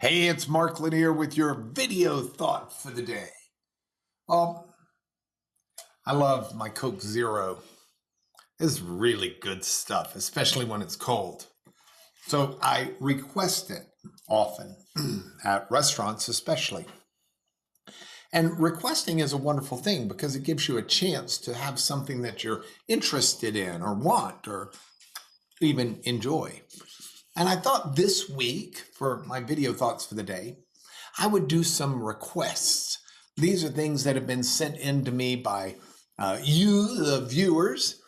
Hey, it's Mark Lanier with your video thought for the day. Um, I love my Coke Zero. It's really good stuff, especially when it's cold. So I request it often at restaurants especially. And requesting is a wonderful thing because it gives you a chance to have something that you're interested in or want or even enjoy. And I thought this week, for my video thoughts for the day, I would do some requests. These are things that have been sent in to me by you, the viewers,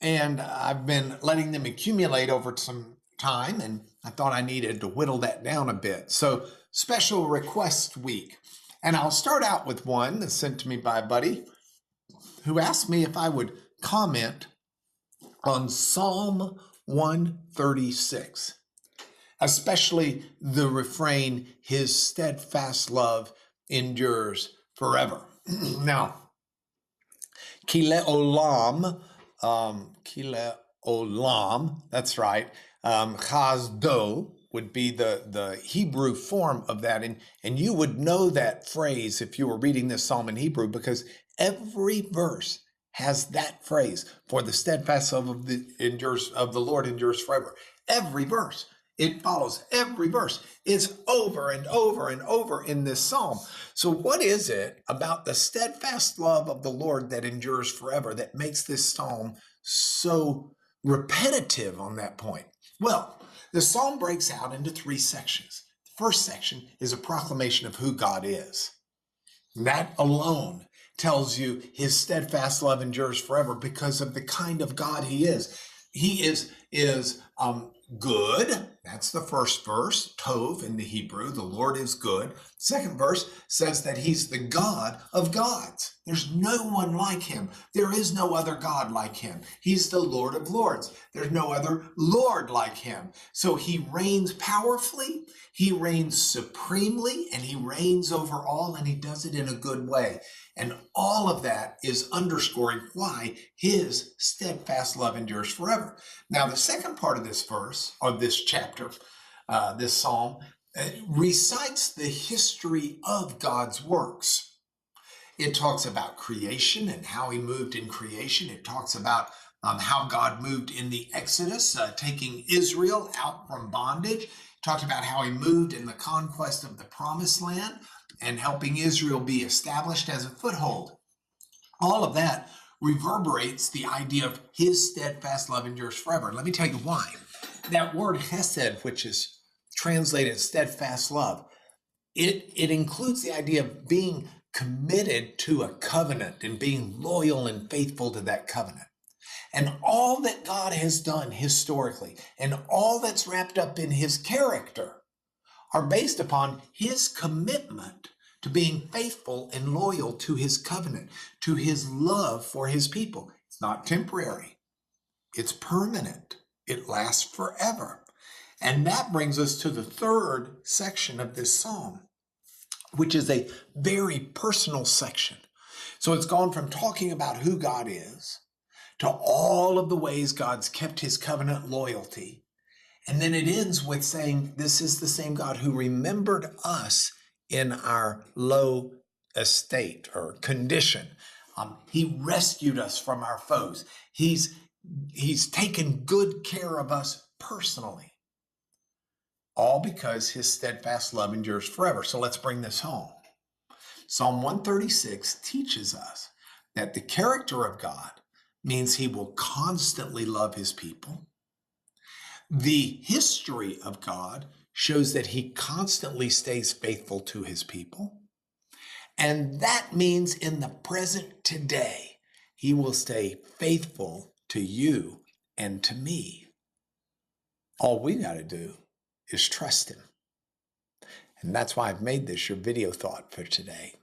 and I've been letting them accumulate over some time, and I thought I needed to whittle that down a bit. So, special request week. And I'll start out with one that's sent to me by a buddy who asked me if I would comment on Psalm 136. Especially the refrain, his steadfast love endures forever. Now, Kile Olam, that's right, Chazdo would be the Hebrew form of that. And you would know that phrase if you were reading this psalm in Hebrew because every verse has that phrase, for the steadfast love of the Lord endures forever. Every verse. It follows every verse. It's over and over and over in this psalm. So what is it about the steadfast love of the Lord that endures forever that makes this psalm so repetitive on that point? Well, the psalm breaks out into three sections. The first section is a proclamation of who God is. That alone tells you his steadfast love endures forever because of the kind of God he is. He is good. That's the first verse, Tov in the Hebrew. The Lord is good. Second verse says that he's the God of gods. There's no one like him. There is no other God like him. He's the Lord of lords. There's no other Lord like him. So he reigns powerfully, he reigns supremely, and he reigns over all, and he does it in a good way. And all of that is underscoring why his steadfast love endures forever. Now, the second part of this verse, or this chapter, this psalm, recites the history of God's works. It talks about creation and how he moved in creation. It talks about how God moved in the Exodus, taking Israel out from bondage. It talked about how he moved in the conquest of the Promised Land and helping Israel be established as a foothold. All of that reverberates the idea of his steadfast love endures forever. Let me tell you why. That word hesed, which is translated steadfast love, it includes the idea of being committed to a covenant and being loyal and faithful to that covenant. And all that God has done historically and all that's wrapped up in his character are based upon his commitment to being faithful and loyal to his covenant, to his love for his people. It's not temporary. It's permanent. It lasts forever. And that brings us to the third section of this psalm, which is a very personal section. So it's gone from talking about who God is to all of the ways God's kept his covenant loyalty. And then it ends with saying, this is the same God who remembered us in our low estate or condition. He rescued us from our foes. He's taken good care of us personally. All because his steadfast love endures forever. So let's bring this home. Psalm 136 teaches us that the character of God means he will constantly love his people. The history of God shows that he constantly stays faithful to his people. And that means in the present today, he will stay faithful to you and to me. All we got to do is trust him. And that's why I've made this your video thought for today.